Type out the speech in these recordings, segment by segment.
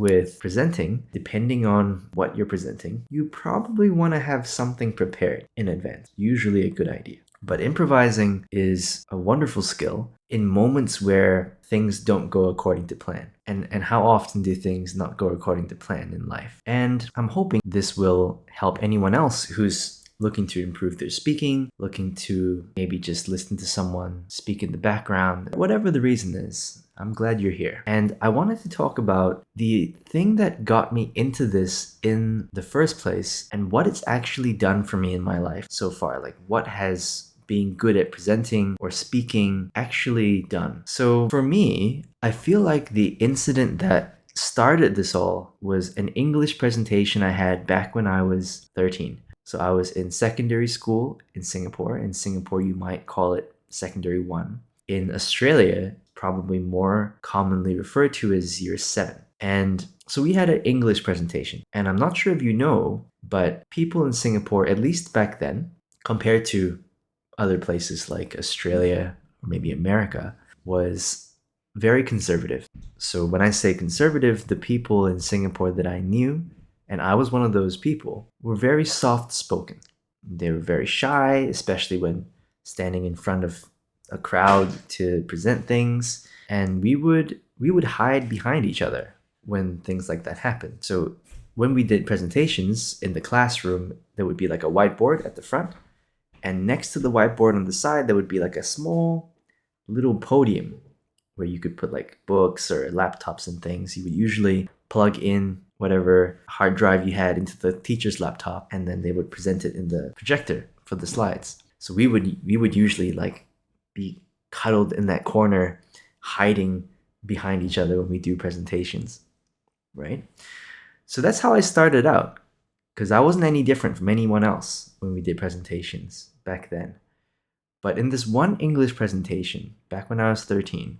with presenting, depending on what you're presenting, you probably want to have something prepared in advance. Usually a good idea. But improvising is a wonderful skill in moments where things don't go according to plan. And how often do things not go according to plan in life? And I'm hoping this will help anyone else who's looking to improve their speaking, looking to maybe just listen to someone speak in the background, whatever the reason is. I'm glad you're here. And I wanted to talk about the thing that got me into this in the first place and what it's actually done for me in my life so far. Like, what has being good at presenting or speaking actually done? So for me, I feel like the incident that started this all was an English presentation I had back when I was 13. So I was in secondary school in Singapore. In Singapore, you might call it secondary 1. In Australia, probably more commonly referred to as year 7. And so we had an English presentation. And I'm not sure if you know, but people in Singapore, at least back then, compared to other places like Australia or maybe America, was very conservative. So when I say conservative, the people in Singapore that I knew, and I was one of those people, were very soft-spoken. They were very shy, especially when standing in front of a crowd to present things. And we would hide behind each other when things like that happened. So when we did presentations in the classroom, there would be like a whiteboard at the front. And next to the whiteboard on the side, there would be like a small little podium where you could put like books or laptops and things. You would usually plug in whatever hard drive you had into the teacher's laptop, and then they would present it in the projector for the slides. So we would usually like be cuddled in that corner, hiding behind each other when we do presentations, right? So that's how I started out, because I wasn't any different from anyone else when we did presentations back then. But in this one English presentation, back when I was 13,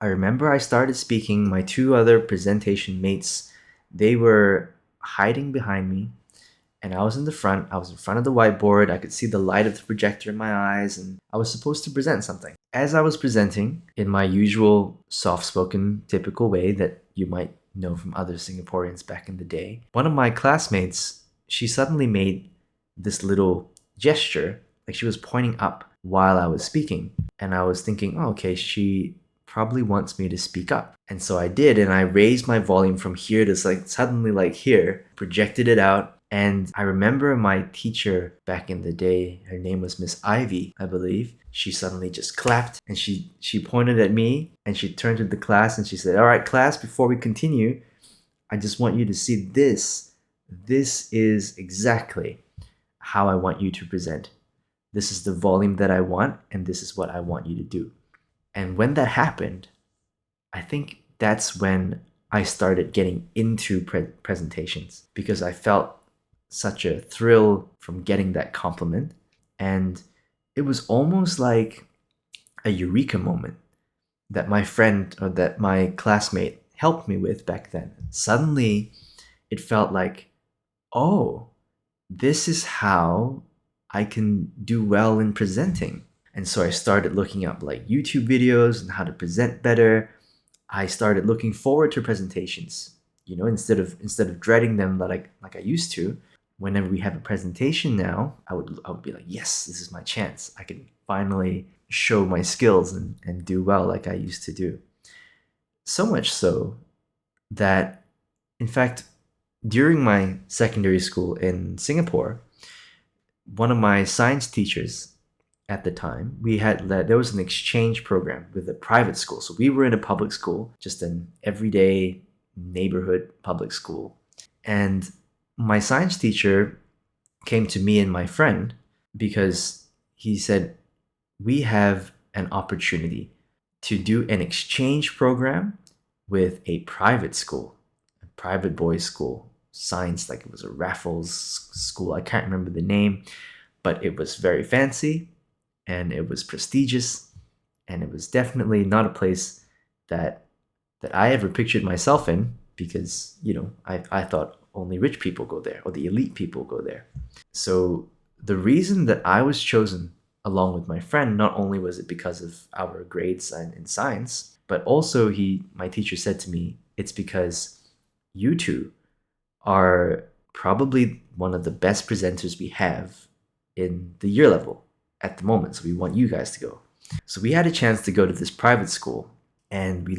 I remember I started speaking. My two other presentation mates, they were hiding behind me, and I was in the front. I was in front of the whiteboard. I could see the light of the projector in my eyes, and I was supposed to present something. As I was presenting, in my usual soft-spoken, typical way that you might know from other Singaporeans back in the day, one of my classmates, she suddenly made this little gesture, like she was pointing up while I was speaking. And I was thinking, oh, okay, she probably wants me to speak up. And so I did, and I raised my volume from here to like suddenly like here, projected it out. And I remember my teacher back in the day, her name was Miss Ivy, I believe. She suddenly just clapped, and she pointed at me, and she turned to the class and she said, all right, class, before we continue, I just want you to see this. This is exactly how I want you to present. This is the volume that I want, and this is what I want you to do. And when that happened, I think that's when I started getting into presentations, because I felt such a thrill from getting that compliment. And it was almost like a eureka moment that my friend or that my classmate helped me with back then. Suddenly, it felt like, oh, this is how I can do well in presenting. And so I started looking up like YouTube videos and how to present better. I started looking forward to presentations, instead of dreading them like I used to. Whenever we have a presentation now, I would be like, yes, this is my chance. I can finally show my skills and do well like I used to do. So much so that, in fact, during my secondary school in Singapore, one of my science teachers at the time, there was an exchange program with a private school. So we were in a public school, just an everyday neighborhood public school. And my science teacher came to me and my friend because he said, we have an opportunity to do an exchange program with a private school, a private boys' school, science, like it was a Raffles school. I can't remember the name, but it was very fancy and it was prestigious, and it was definitely not a place that I ever pictured myself in, because, I thought only rich people go there, or the elite people go there. So the reason that I was chosen along with my friend, not only was it because of our grades in science, but also my teacher said to me, it's because you two are probably one of the best presenters we have in the year level at the moment. So we want you guys to go. So we had a chance to go to this private school, and we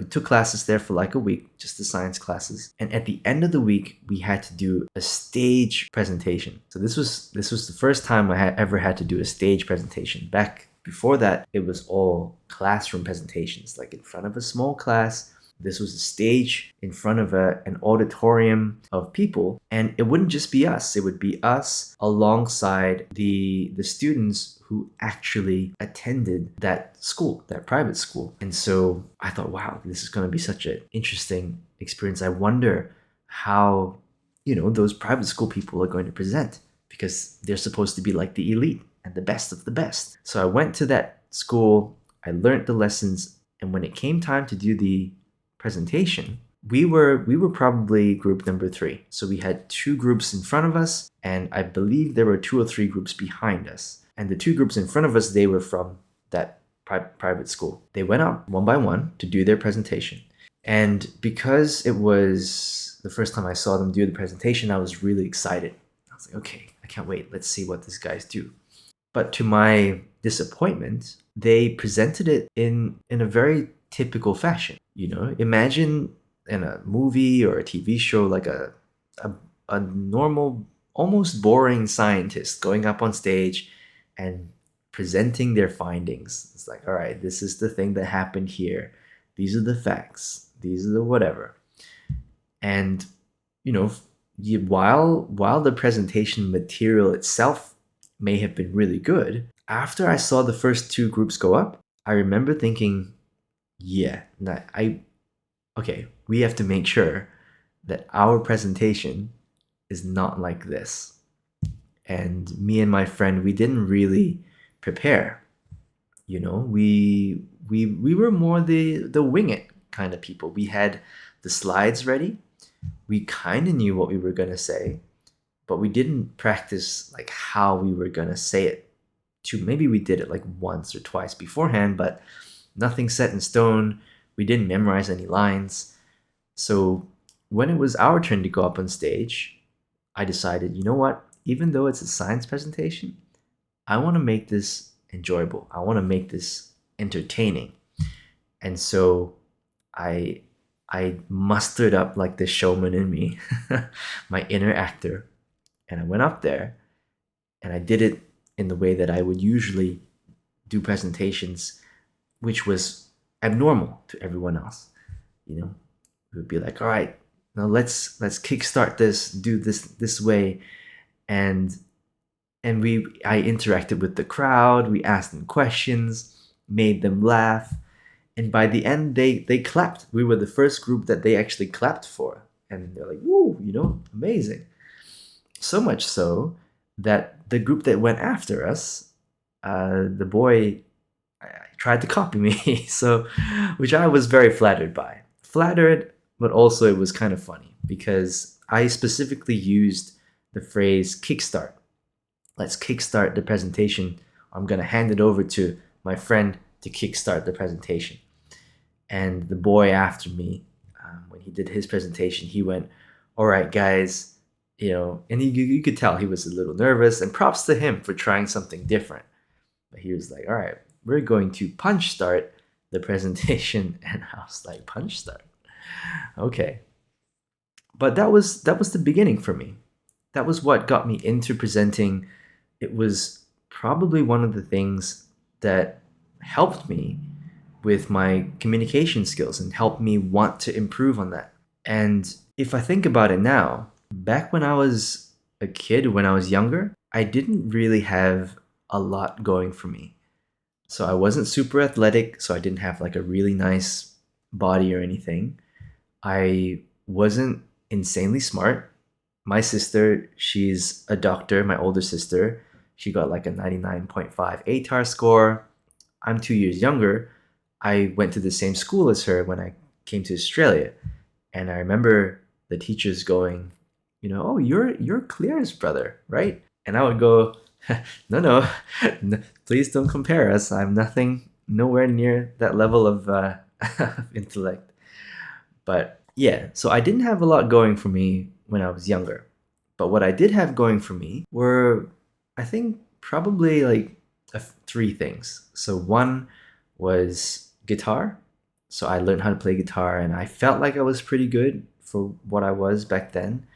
took classes there for like a week, just the science classes. And at the end of the week, we had to do a stage presentation. So this was the first time I ever had to do a stage presentation. Back before that, it was all classroom presentations, like in front of a small class. This was a stage in front of an auditorium of people, and it wouldn't just be us. It would be us alongside the students who actually attended that school, that private school. And so I thought, wow, this is going to be such an interesting experience. I wonder how, those private school people are going to present, because they're supposed to be like the elite and the best of the best. So I went to that school, I learned the lessons, and when it came time to do the presentation, we were probably group number 3. So we had 2 groups in front of us, and I believe there were 2 or 3 groups behind us. And the 2 groups in front of us, they were from that private school. They went up one by one to do their presentation. And because it was the first time I saw them do the presentation, I was really excited. I was like, okay, I can't wait. Let's see what these guys do. But to my disappointment, they presented it in a very typical fashion. Imagine in a movie or a TV show, like a normal, almost boring scientist going up on stage and presenting their findings. It's like, all right, this is the thing that happened here. These are the facts. These are the whatever. And, while the presentation material itself may have been really good, after I saw the first 2 groups go up, I remember thinking, we have to make sure that our presentation is not like this. And me and my friend, we didn't really prepare. We were more the wing it kind of people. We had the slides ready. We kind of knew what we were going to say, but we didn't practice like how we were going to say it. Maybe we did it like once or twice beforehand, but nothing set in stone. We didn't memorize any lines. So when it was our turn to go up on stage, I decided, you know what? Even though it's a science presentation, I want to make this enjoyable. I want to make this entertaining. And so I mustered up like the showman in me, my inner actor, and I went up there and I did it in the way that I would usually do presentations, which was abnormal to everyone else. We would be like, all right, now let's kickstart this, do this way. And I interacted with the crowd, we asked them questions, made them laugh, and by the end they clapped. We were the first group that they actually clapped for, and they're like, woo, amazing. So much so that the group that went after us, the boy tried to copy me, which I was very flattered by. But also it was kind of funny because I specifically used the phrase kickstart. Let's kickstart the presentation. I'm going to hand it over to my friend to kickstart the presentation. And the boy after me, when he did his presentation, he went, all right, guys, and you could tell he was a little nervous, and props to him for trying something different. But he was like, all right, we're going to punch start the presentation. And I was like, punch start? Okay. But that was the beginning for me. That was what got me into presenting. It was probably one of the things that helped me with my communication skills and helped me want to improve on that. And if I think about it now, back when I was a kid, when I was younger, I didn't really have a lot going for me. So I wasn't super athletic, so I didn't have like a really nice body or anything. I wasn't insanely smart. My sister, she's a doctor, my older sister. She got like a 99.5 ATAR score. I'm 2 years younger. I went to the same school as her when I came to Australia. And I remember the teachers going, oh, you're Claire's brother, right? And I would go, no, please don't compare us. I'm nowhere near that level of intellect. But Yeah, so I didn't have a lot going for me when I was younger. But what I did have going for me were, I think, probably like three things. So one was guitar. So I learned how to play guitar and I felt like I was pretty good for what I was back then.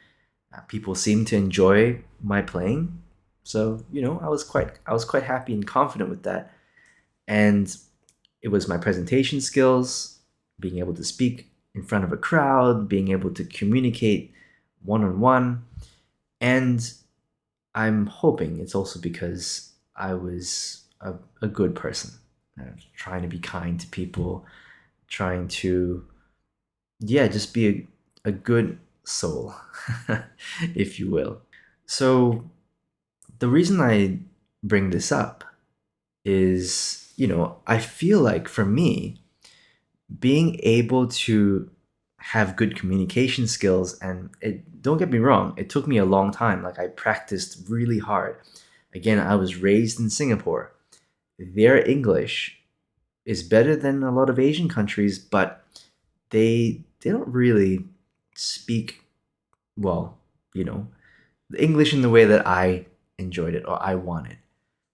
People seemed to enjoy my playing. So, I was quite happy and confident with that. And it was my presentation skills, being able to speak in front of a crowd, being able to communicate one-on-one. And I'm hoping it's also because I was a good person, trying to be kind to people, trying to, just be a good soul, if you will. So the reason I bring this up is, I feel like for me, being able to have good communication skills, and don't get me wrong, it took me a long time. Like I practiced really hard. Again, I was raised in Singapore. Their English is better than a lot of Asian countries, but they don't really speak, well, the English in the way that I enjoyed it or I wanted.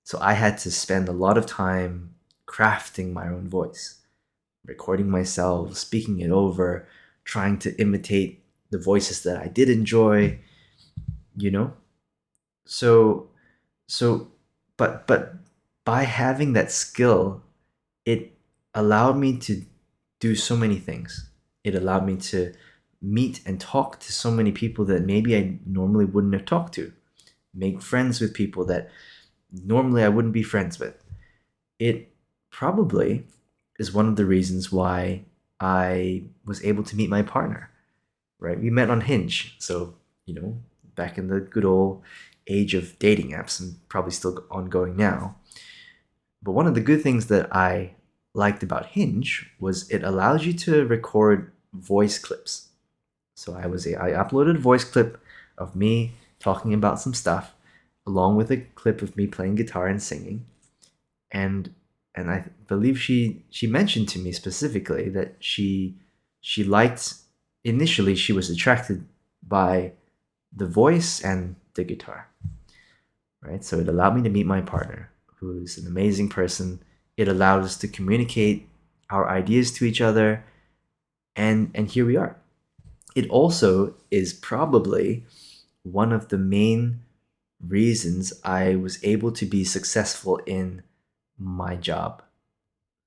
So I had to spend a lot of time crafting my own voice, recording myself, speaking it over, trying to imitate the voices that I did enjoy, but by having that skill, it allowed me to do so many things. It allowed me to meet and talk to so many people that maybe I normally wouldn't have talked to, make friends with people that normally I wouldn't be friends with. It probably is one of the reasons why I was able to meet my partner, right? We met on Hinge. So, back in the good old age of dating apps, and probably still ongoing now. But one of the good things that I liked about Hinge was it allows you to record voice clips. So I uploaded a voice clip of me talking about some stuff, along with a clip of me playing guitar and singing. And I believe she mentioned to me specifically that she liked, initially she was attracted by the voice and the guitar, right? So it allowed me to meet my partner, who's an amazing person. It allowed us to communicate our ideas to each other, and here we are. It also is probably one of the main reasons I was able to be successful in my job.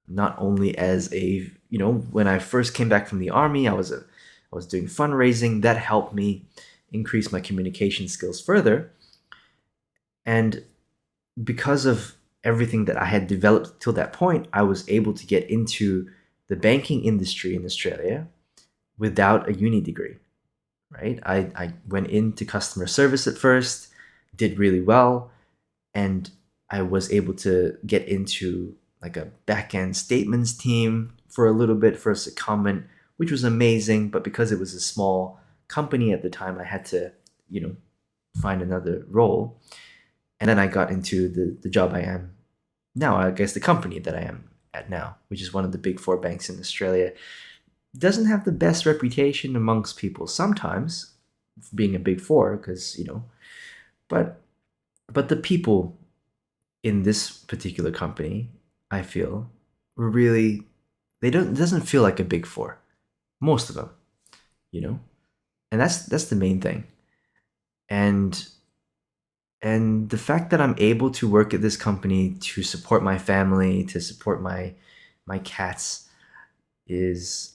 Not only as when I first came back from the army, I was doing fundraising. That helped me increase my communication skills further. And because of everything that I had developed till that point, I was able to get into the banking industry in Australia without a uni degree, right? I went into customer service at first, did really well, and I was able to get into like a back-end statements team for a little bit for a secondment, which was amazing. But because it was a small company at the time, I had to, find another role. And then I got into the job I am now, I guess the company that I am at now, which is one of the big four banks in Australia. Doesn't have the best reputation amongst people sometimes, being a big four, because, but the people in this particular company, I feel, were really, it doesn't feel like a big four, most of them, and that's the main thing. And the fact that I'm able to work at this company to support my family, to support my cats,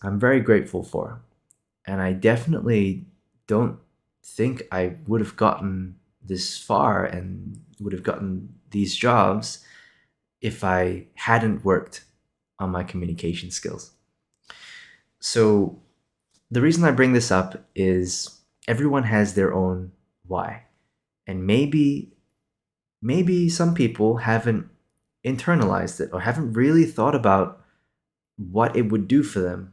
I'm very grateful for. And I definitely don't think I would have gotten this far and would have gotten these jobs if I hadn't worked on my communication skills. So the reason I bring this up is everyone has their own why. And maybe some people haven't internalized it or haven't really thought about what it would do for them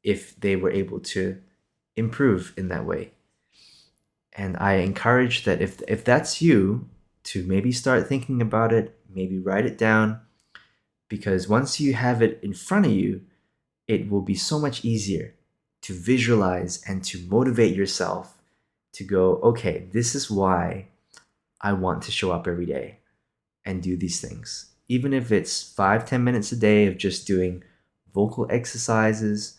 if they were able to improve in that way. And I encourage that if that's you, to maybe start thinking about it, maybe write it down, because once you have it in front of you, it will be so much easier to visualize and to motivate yourself to go, okay, this is why I want to show up every day and do these things. Even if it's 5-10 minutes a day of just doing vocal exercises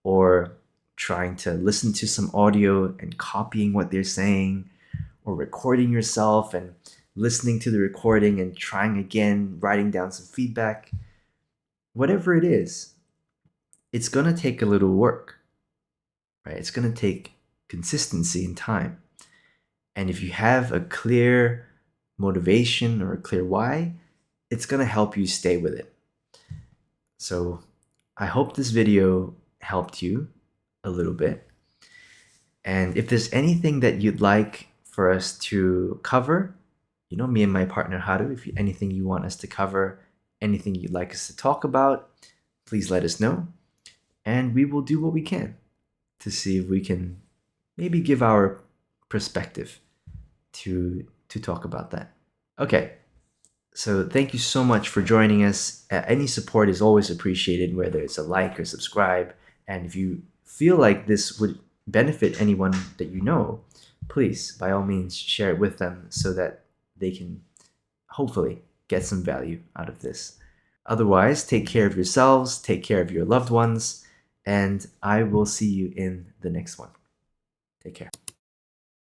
or trying to listen to some audio and copying what they're saying, or recording yourself and listening to the recording and trying again, writing down some feedback. Whatever it is, it's going to take a little work, right? It's going to take consistency and time. And if you have a clear motivation or a clear why, it's going to help you stay with it. So I hope this video helped you a little bit. And if there's anything that you'd like for us to cover, me and my partner Haru, if anything you want us to cover, anything you'd like us to talk about, please let us know. And we will do what we can to see if we can maybe give our perspective to talk about that. Okay, so thank you so much for joining us. Any support is always appreciated, whether it's a like or subscribe. And if you feel like this would benefit anyone that you know, please, by all means, share it with them so that they can hopefully get some value out of this. Otherwise, take care of yourselves, take care of your loved ones, and I will see you in the next one. Take care.